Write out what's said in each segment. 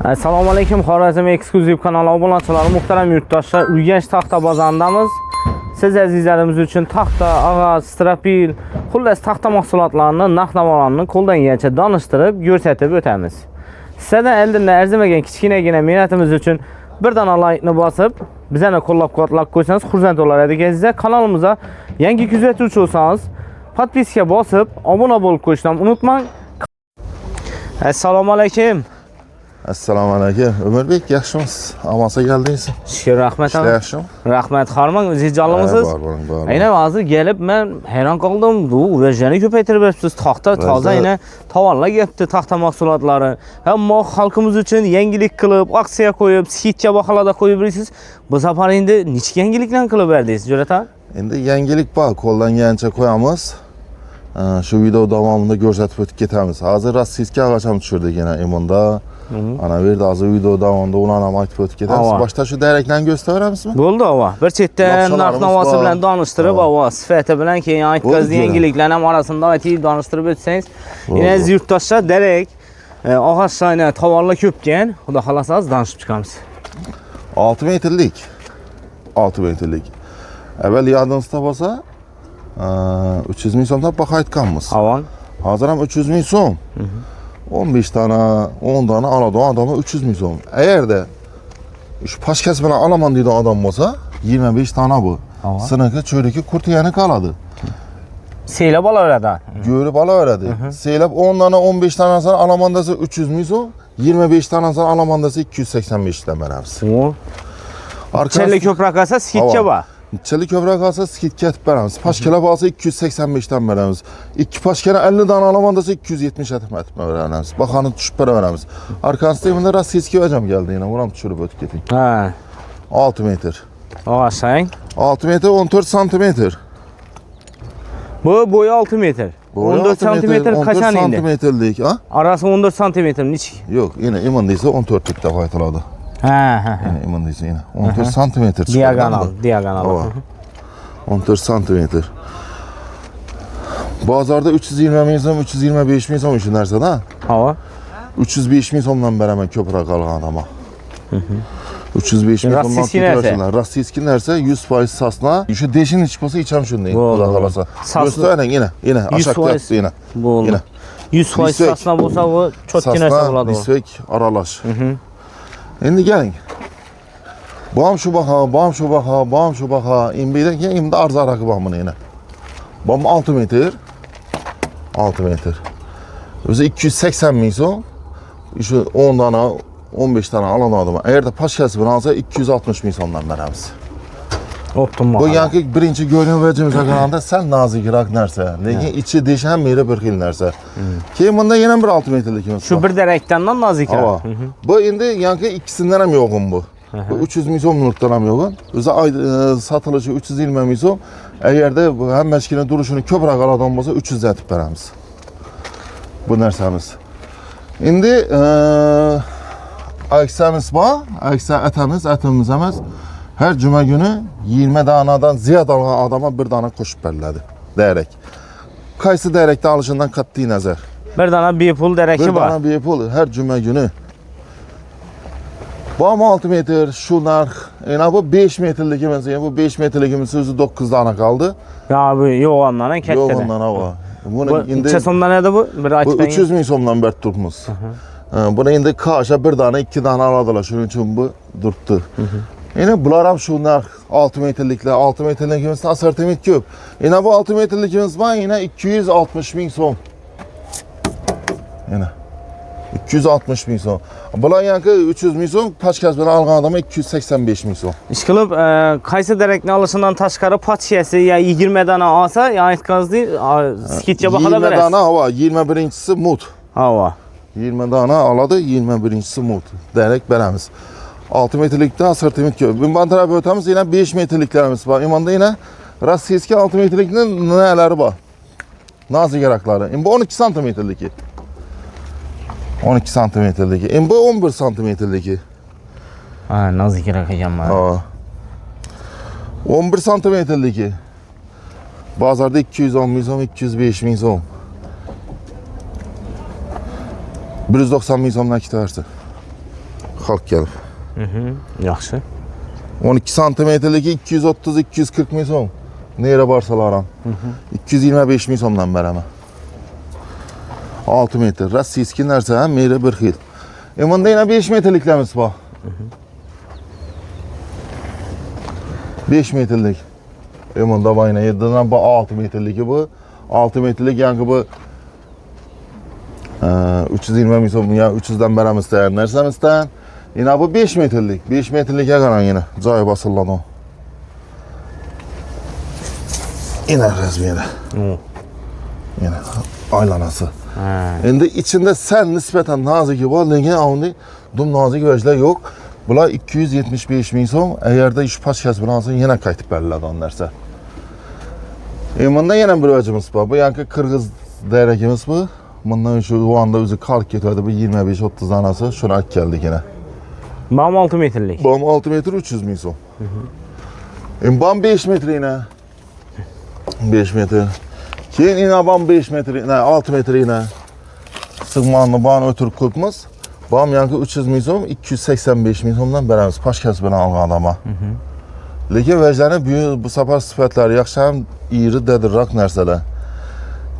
Assalomu alaykum, Xorazm eksklyuziv kanali obunachilari, muhtaram yurtdoshlar. Urganch taxta bozorindamiz. Siz azizlarimiz uchun taxta, og'oz, strapil, xullas taxta mahsulotlarini, narx-navolarni qo'ldan kelgancha donishtirib, ko'rsatib o'tamiz. Sizlardan oldinda arzimagan kichkinagina mehnatimiz uchun bir dona like-ni bosib, bizani qo'llab-quvvatlab qo'ysangiz xursand bo'lar edik azizlar. Kanalimizga yangi kuzatuvchi bo'lsangiz, podpiska bosib, obuna bo'lib qo'yishni unutmang. Assalomu alaykum. Assalomu alaykum. Ömürbek, yaxshimisiz? Amosa keldingiz. Shukr, rahmat. Ishlar yaxshimi? Rahmat, Harman, o'zingiz jonlimisiz? Bor. Aynan hozir kelib men hayron qoldim. Bu urajani ko'paytirib beribsiz. Taxta toza aynan tovarlar kelibdi, taxta mahsulotlari. Hamma xalqimiz uchun yangilik qilib, aksiya qo'yib, skidcha baholarda qo'yib berasiz. Bu safar endi nechta yangiliklarni qilib berdingiz, Jo'rata? Endi yangilik bor, qo'ldan kelgancha qo'yamiz. Shu video davomida ko'rsatib o'tib ketamiz. Hozir rossiyskiy og'och ham tushirdik yana Imonda. Ana bu yerda hozir video davomida ularni ham aytib o'tib ketamiz. Boshda shu dayraklarni ko'rsataveramizmi? Bo'ldi, ava. Bir chetdan narx-navosi bilan donishtirib, ava, sifati bilan keyin aytgan yangiliklarni ham orasida aytib donishtirib o'tsangiz, yana yurtdoshlar darak og'ochlarni tovarlar ko'pkan, xudo xolasa donishib chiqamiz. 6 metrlik. 6 metrlik. Avval yodingizda bo'lsa, 300 ming so'mdan baho aytganmiz. Avon. Hozir ham 300 ming so'm. 15 tane, 10 tane aladigan adamı 300 ming so'm. Eğerde şu paşkasi bilan alaman deydigan adam bo'lsa, 25 tane bu. Sınıkı, çöydeki kurtiyani qoladi. Seylab olaveradi. Görüp alaveradi. Seylab 10 tane, 15 tanesini alaman desa 300 ming so'm, 25 tanesini alaman desa 285 dan beramiz. Chella ko'proq olsa skidcha bor. Cheli ko'proq olsa skidga aytib beramiz. Pashkalab olsa 285 dan beramiz. 2 pashkani 50 dan alaman desa 270 aytib beramiz. Bahoni tushib beramiz. Arkasida bunda rossiyskiy hajam keldi yana. Uni ham tushirib o'tib keting. Ha. 6 metr. Og'asang. 6 metr 14 santimetr. Bu bo'yi 6 metr. 14 santimetr qachon endi? 14 santimetrlik, ha? Arasi 14 santimetr nechik? Yo'q, yine iman desa 14 lik deb aytiladi. Ha. Yine iman desa yine 14 santimetr. Diagonal. 14 santimetr. Bozorda 320 ming so'm, 325 ming so'm shu narsada. Ha. 305 ming so'mdan beraman ko'proq olgan adama. 305 ming so'mdan tutasizlar. Rossiyskiy narsa 100% sasna. Shu deshin ichib bo'lsa icham shunday. Xudo xolasa. Göstərin yine aşağı yaptı yine. Bo'ldi. 100% sasna bo'lsa bu cho'tki narsa bo'ladi. Nisbek aralash. Endi keling. Bam şu baha. İmbiden keyin imda arzaraqı bam buni yana. Bam 6 metr. 6 metr. O'zi 280 ming so'm. Shu 10 tane, 15 tane alan adamı. Eğer de paşkasi bilan olsa 260 ming so'mdan beramiz. Optimal. Bu yangi birinchi ko'rinishimizga qaraganda sal nozikroq narsa, lekin ichi desh ham meri bir xil narsa. Keyin bunda yana bir 6 metrlikimiz. Shu bir darakdan nozikroq. Bu endi yangi ikkisinden ham yo'g'im bu. Bu 300 ming so'mlikdan ham yo'g'im. O'zi satilishi 320 ming so'm. Agarda bu hammashkini turishini ko'proq oladigan bo'lsa 300 atib beramiz. Bu narsamiz. Endi aksamiz bor, aksa atamiz emas. Her cuma günü 20 danadan ziyad alan adama bir dana qo'shib beriladi. Darak. Qaysi darakda alışından qat'iy nazar. Bir dana bepul daraki bor. Bir dana bepul her cuma günü. Bu 6 metr şu narx. Yani bu 5 metrligimiz, yani bu 5 metrligimiz o'zi 9 dana kaldı. Ya bu yo'g'ondan katta. Yo'g'ondan hava. Buni necha so'mdan edi bu? Bir aytib bu 300 ming so'mdan berib turibmiz. Buni endi kaşa bir dana 2 dana aladilar. Shuning uchun bu turibdi. Yine bular ham şu narx 6 metrlikler, 6 metrlikimizde asortiment ko'p. Yine bu 6 metrlikimiz var, yine 260 ming so'm. Yine 260 ming so'm. Bular yangi 300 ming so'm, paçkasi bilan olgan adama 285 ming so'm. Ishqilib, qaysi darakni olishidan tashqari paçkasi ya 20 dana olsa, ya aytganingizdek, skidcha bahoda berasiz. 20 dana hava, 21-si mut. Hava. 20 dana oladi, 21-si mut. Darak beramiz. 6 metrlikte asortiment ko'p. Bu taraf o'tamiz, yine 5 metrliklarimiz var. İmanda yine rossiyskiy 6 metrlikning neleri var? Nazikroqlari. Bu 12 santimetrliki. 12 santimetrliki. Bu 11 santimetrliki. Ha, nazikroq ekan mana. 11 santimetrliki. Bozorda 210 ming so'm, 205 ming so'm. 190 ming so'mdan ikkita versin. Halk gelip. Yaxşı. 12 santimetrlik 230-240 min so'm. Nere barsalar 225 min so'mdan beraman. 6 metr. Rossiyskiy narsa ham meri bir xil. Bunda yana 5 metrliklarimiz bor. 5 metrlik. Bunda bayna 7'den bu 6 metrligi bu. 6 metrlik yani bu 320 min so'm ya 300'dan beramiz tayyor narsamizdan. Yine bu 5 metrlik. 5 metrlik qarang yine. Joyi bosiladi o. Yine razmeri. Yine aylanası. Endi içinde sen nispeten naziki var, lekin avni dum nazik vajlar yok. Bular 275 min so'm. Agarda ish pashkasi bilan olsa yana qaytib beriladi o narsa. Bunda yana bir vajimiz bor. Bu yanki Qirg'iz darakimiz bu. Bundan şu anda o'zi qalb ketadi bu 25-30 danasi. Shuni olib keldik yana. Bam 6 metrlik. Bam 6 metr 300 min so'm. Bam 5 metr yine. 5 metr. Keyin yine bam 5 metr, yine 6 metr yine. Sığmanlı bana ötürüp koyupmiz. Bam yankı 300 min so'm, 285 min so'mdan beramiz. Pashkasi bilan olgan adama. Lekin vajlarni bu safar sifatlari yaxshi ham iri dadirroq narsalar.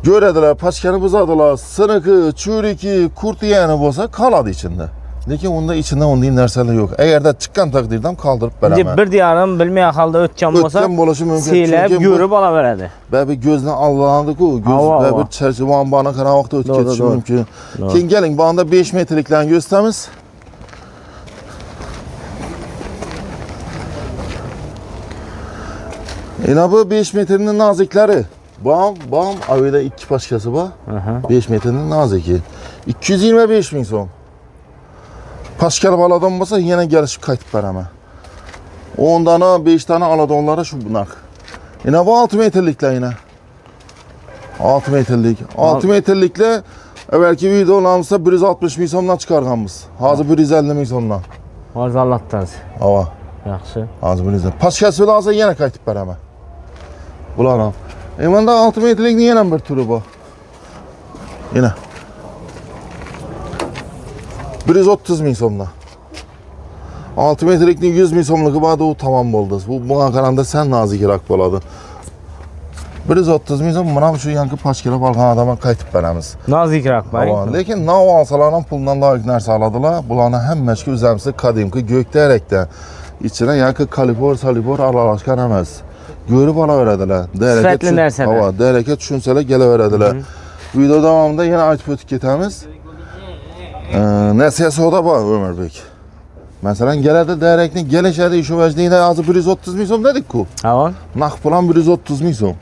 Ko'radilar, pashkani buzadilar, siniqi, churiki, kurtiyani bo'lsa qoladi ichida. Lekin unda içinde onday narsalar yo'q. Agarda chiqqan taqdirda ham qoldirib beraman. Bir diyarim bilmay ahvolda o'tgan bo'lsa, bo'lishi mumkin. Seylab ko'rib olaveradi. Babi ko'zni allanadi-ku, babi charchagan bana qanaqa vaqtda o'tib ketishi mumkin. Keyin keling, bu anda 5 metrliklarni ko'rsatamiz. Ena bu 5 metrning noziklari. Bam, avida 2 pashkasi bor. 5 metrning noziki. 225 min so'm. Pashkal baladan bo'lsa yana kelishib qaytib beraman. 10 dana, 5 dana aladonlara shu bunaqa. Yine bu 6 metrliklar yine. 6 metrlik. 6 metrliklar evvelki videolarımızda 160 min so'mdan chiqarganmiz. Hozir 150 min so'mdan. Hozir Allohdan. Ava. Yaxshi. Hozir 150. Pashkasi bilan olsa yana qaytib beraman. Bular ham. Bunda 6 metrlikning yana bir turi bor. Yine. 130 min so'mdan. 6 metrlikning 100 min so'mligi bor, u tamam bo'ldi. Bu bunga qaraganda sen nozikroq bo'ladi. 130 min so'm mana shu yangi pashkilab olgan odamga qaytib beramiz. Nozikroq bor. Lekin nav olsalar ham puldan loyiq narsa oladilar. Bularni hammasiga o'zimizga qadimki go'kdarakdan ichida yangi kalibor aralashgan emas. Ko'rib olaveradilar. Sifatli narsalar. Daraka tushunsalar kelaveradilar. Video davomida yana aytib o'tib ketamiz. Nasiya savdo bor O'murbek. Masalan, keladi darakni kelishadi, shu vajda hozir 130 min so'm dedik-ku. Avon. Naqd pul ham 130 min so'm.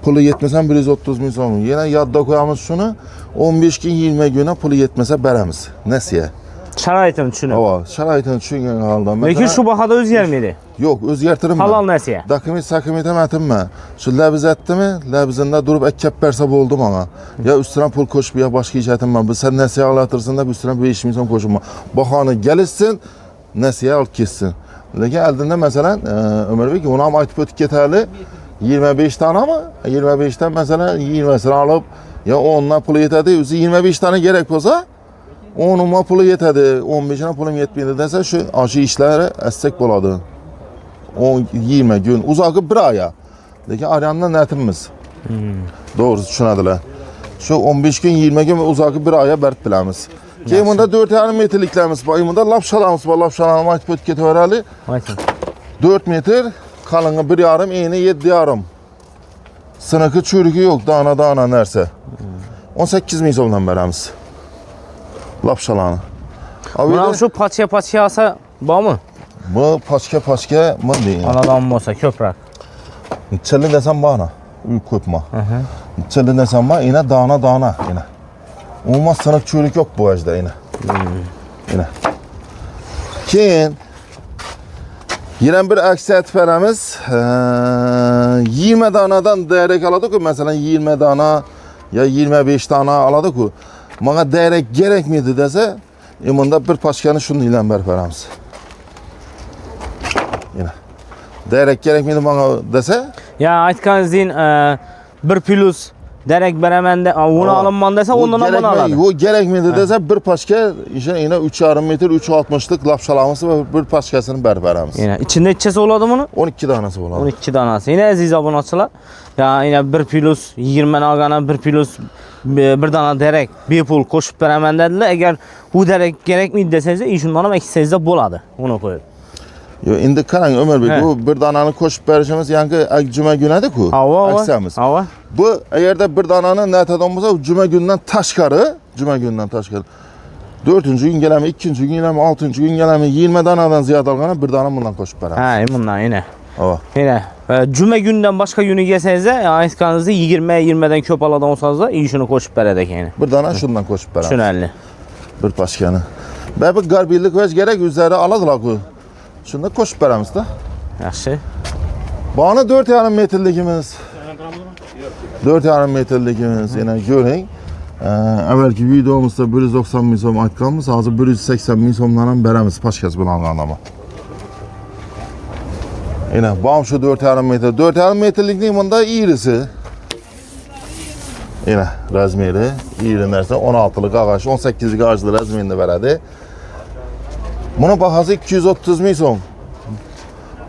Puli yetmasa 130 min so'm. Yana yodda qo'yamiz shuni. 15 kun 20 kunda puli yetmasa beramiz. Nasiya. Sharoitini tushunib. Sharoitini tushungan holda. Lekin shu bahada o'zgarmaydi. Yo'q, o'zgartirmayman. Halol nasiya. Dokument ematimi? Shu labizatdimi? Labizinda durib akkab bersa bo'ldi menga. Ya ustidan pul qo'shib ya boshqa ish aytaman. Biz sen nasiya olatirsin deb ustidan 5 min so'm qo'shibman. Bahoni gelishsin, nasiya olib ketsin. Lekin oldinda masalan, O'murbek uni ham aytib o'tib ketayli. 25 tanami? 25 dan masalan 20 sini olib, ya 10 dan pul yetadi, o'zi 25 tane kerak bo'lsa, 10 puli yetadi, 15 dan pulim yetmaydi desa, shu ishlari astak bo'ladi. 10-20 gün, uzoqi 1 oya. Lekin aryanda netimiz. Doğrusu tushunadilar. Şu 15 gün 20 gün uzoqi 1 oya berib bilamiz. Keyin bunda 4,5 metrliklarimiz bor. Bunda lapshalarimiz bor. Lapshalarni aytib o'tib ketaveraylik. 4 metr, qalingi 1,5, eni 7,5. Siniqi churigi yo'q, dana narsa. 18 min so'mdan beramiz. Lapshalarni. Mana shu pacha olsa bormi? Bu pashka mı deyin? Anadan bo'lsa ko'proq. Chili desam bana, uy ko'pma. Chili desam bana, yine dana yine. Umuman siniq churuk yo'q bu vajda yine. Yine. Keyin yine bir aksiyat veramiz. 20 danadan darak aladık, mesela 20 dana ya 25 dana aladık. Bana darak gerekmedi dese, bunda bir pashkani shuni bilan berib beramiz. Yine. Darak gerekmedi bana dese? Ya aytganingizdek 1 plus Derek beremende onu alınman dese ondan bunu aladı. O gerekmedi dese bir paşka işte yine 3,5 metre 3,60'lık lapşalamız ve bir paşkasını berberemiz. Yine içinde iççesi oladı bunu? 12 tanesi oladı. 12 danası. Yine aziz abonaçılar. Ya yine 1 plus 20 algana 1 plus bir dana derek bir pul koşup beremende dediler. Eğer bu derek gerekmiydi deseniz işundan ama eksizde boladı. Onu koyuyor. Yo indi qarang Ömer Bey, bu bir danani qo'shib berishimiz yangi juma kuniku. Aksiyamiz. Bu agarda bir danani natadan bo'lsa, juma kunidan tashqari, 4-kun kelami, 2-kun kelami, 6-kun kelami, 20 danadan ziyod olganda bir dana bundan qo'shib beramiz. Ha, bundan yine. Ava. Yine cuma günden başka günü gelseniz de aytganingizda 20'den ko'p aladan olsanız da işini qo'shib beradi yani. Bir dana shundan qo'shib beramiz. Tushunarli. Bir paşkanı. Bir garbillik o'z kerak, o'zlari oladilar ku. Shunda qo'shib beramiz da. Yaxshi. Bana 4,5 metrligimiz. 4,5 metrligimiz yine görün. Evvelki videomuzda 190 ming so'm aytganmiz, hozir 180 ming so'mdan ham beramiz paşkasi bilan olganda. Yine bam şu 4,5 metre. 4,5 metrlikning bunda iğrisi. Yine razmeri, iğri narsa 16'lık ağaç, 18'lik ağaçlı razmerinde beradi. Bunun bahası 230 ming so'm.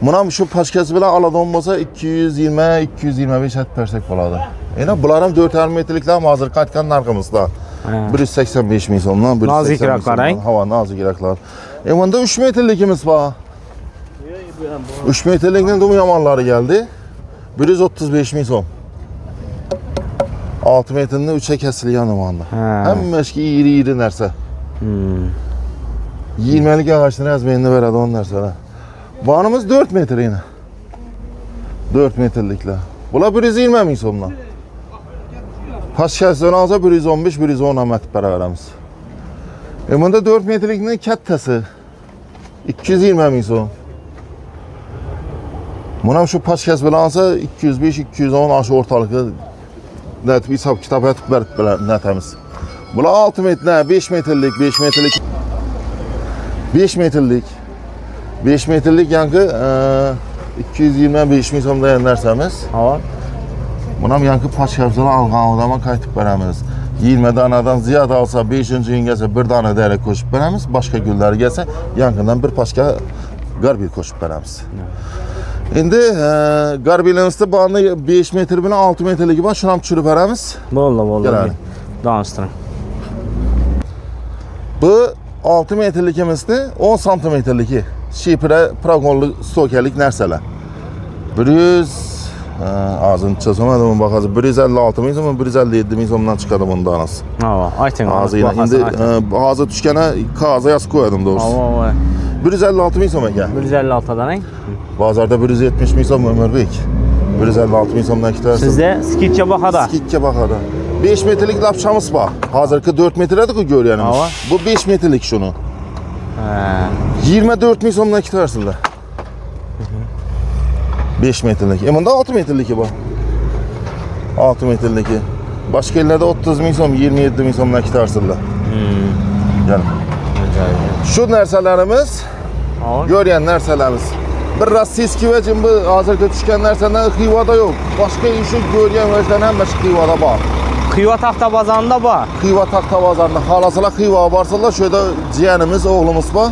Buna şu paşkası bilan aladan bo'lsa 220-225 et bersek bo'ladi. Yine bular ham 4,5 metrliklar hozir qaytgan narximizda. 185 ming so'mdan 180 Nazikroqlar. Hava nazikroqlar. Bunda 3 metrlikimiz bor. 3 metrlikning dum yomonlari geldi. 135 ming so'm. 6 metrni 3'e kesilgan tomanda. Hammasi iri narsa. 20'lik ağaçın razmerini beradi on narsalar. Banımız 4 metre yine. 4 metrelikler. Bula 120 ming so'mdan. Paşkasidan olsa 115-110 amat para veramiz. Bunda 4 metrelikning kattasi 220 ming so'm. Buna şu paşkasi bilan olsa 205-210 aşı ortalıkta net hesap kitap etib berib netamiz. Bular 6 metre, 5 metrelik, 5 metrelik. 5 metrelik. 5 metrelik yankı 225 ming so'mdan narsamiz. Hava. Bunam yankı paşkasidan algan odamga qaytib beramiz. 20 danadan ziyod olsa 5-kun kelsa bir dana derek qo'shib beramiz. Boshqa kunlar kelsa yankidan bir paşka garbil qo'shib beramiz. Endi garbilimizda bani 5 metre bilan 6 metreligi bor, shuni ham tushirib beramiz. Bo'ldi. Danıştırın. Bu 6 metrlikimizni 10 santimetrligi shipra progonli stokelik narsalar. 100 ağzını çözəmədim baxası 156 ming so'm, 157 ming so'mdan chiqadi bunun danası. Hava, ayting. Ağzı yine indi ağzı düşkənə kağıza yazıb qoydım doğrusu. Hava. 156 ming so'm ekan. 156 danang. Bazarda 170 ming so'm Ömer Bey. 156 ming so'mdan ikki tanesi. Sizde skitçe baxada. Skitçe baxada. 5 metrelik lapşamız var. Hazırki 4 metredir ki görüyorsunuz. Bu 5 metrelik şunu. 24 ming so'mdan ikki tanesinde. 5 metrelik. Bunda 6 metrelik bu. 6 metrelik. Başka yerlerde 30 ming so'm, 27 ming so'mdan ikki tanesinde. Yani. Şu narsalarımız, görüyen narsalarımız. Bir rossiyaskiy ve cimbi hazırki tushgan narsadan Xivada yok. Başka işi görüyen vajdan hammasi Xivada bor. Xiva taxta bozorida bor. Xiva taxta bozorida xalasalar Xiva borsalar, shu yerda jiyanimiz, o'g'limiz bor.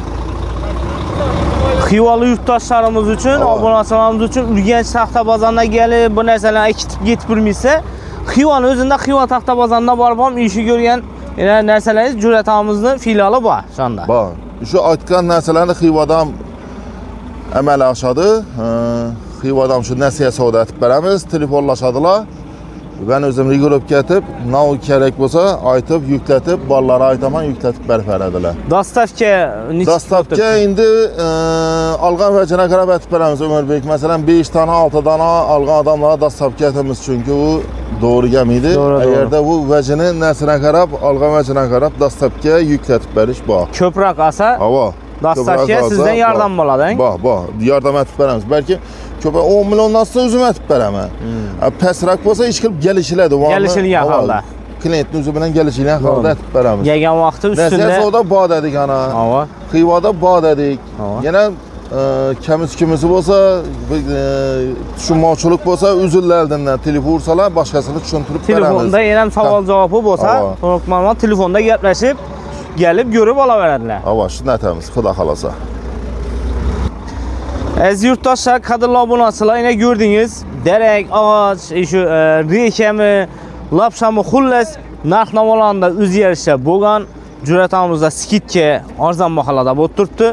Xivalı yurtdoshlarimiz uchun, obunachilarimiz uchun Urganch taxta bozoruna kelib bu narsalarni ekitib yetib bilmasa, Xivani o'zida Xiva taxta bozorida borib ham ishi ko'rgan narsalarimiz Juratamizning filiali bor shunda. Bor. Shu aytgan narsalarni Xivadan amal oshadi. Xivadan shu nasiya savdo etib beramiz, telefonlashadılar. Ben özüm rigorop ketib, nav kerak bo'lsa aytib, yuklatib, bolalarga aytaman, yuklatib berib beradilar. Dastavka endi algan vajina qarab etib beramiz Ömer Bey. Masalan 5 tane, 6 tane algan adamlara dastavka etamiz çünkü u doğru gelmeydi. Eğer de bu vajini narsana qarab, algan vajina qarab dastavka yuklatib berish bor. Ko'proq asa, dastavka sizden yardım bo'ladi. Bor, yardım etib beramiz. Belki köpek 10 milyondan sonra özüm etib beraman. Pesrak bo'lsa ish qilib kelishiladi. Kelishilgan holda. Klientning o'zi bilan kelishilgan holda etib beramiz. Yegan vaqti ustida. Nasiya savdo bor dedik ana. Xivada bor dedik. Yana kimiz bo'lsa, tushunmovchilik bo'lsa, uzrlardan telefon ursalar, boshqasini tushuntirib beramiz. Telefonda ham savol javobi bo'lsa, to'liq ma'lumot telefonda gaplashib, gelip görüp olaveradilar. Ava, shuni aytamiz, xudo xolasa. Aziz yurtdoshlar, qadrli obunachilar, yine gördünüz. Derek, ağaç, şu rekemi, lapşamı, xullas narx-navolarında o'zgarishlar bo'lgan. Juratamizda skidka arzon baholarda bo'lib turibdi.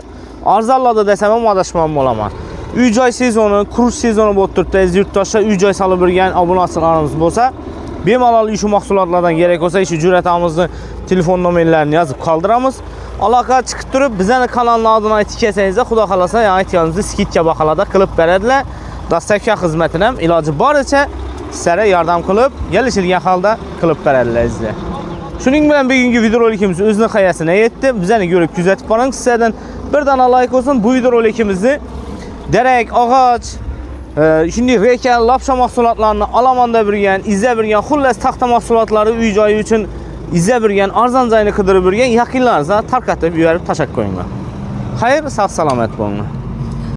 Arzonlarda desam ham adashmam bo'laman. Uy-joy sezoni, qurish sezoni bo'lib turibdi. Aziz yurtdoshlar, uy-joy solib yurgan obunachilarimiz bo'lsa, bemalol shu mahsulotlardan kerak bo'lsa, shu juratamizning telefon nomerlarini yozib qoldiramiz. Aloqa chiqib turib, bizning kanalning adini aytib kelsangiz, xudo xolasa, yani aytganimizni skidka baholarda qilib beradilar. Dastlabki xizmatini ham iloji boricha sizlarga yordam qilib, kelishilgan holda qilib beradilar sizlar. Shuning bilan bugungi videorolikimiz o'z nihoyasiga yetdi. Bizani ko'rib kuzatib boring. Sizlardan bir dona like olsun. Bu videorolikimizni derek, ağaç, shunday rekan, lapsha mahsulotlarini alamanda birgan, izlab birgan, xullas taxta mahsulotlari uy-joyi uchun izlab birgan, arzon joyini qidirib birgan yaqinlaringizga tarqatib yuborib tashak qo'yinglar. Xayr, sog' salomat bo'linglar.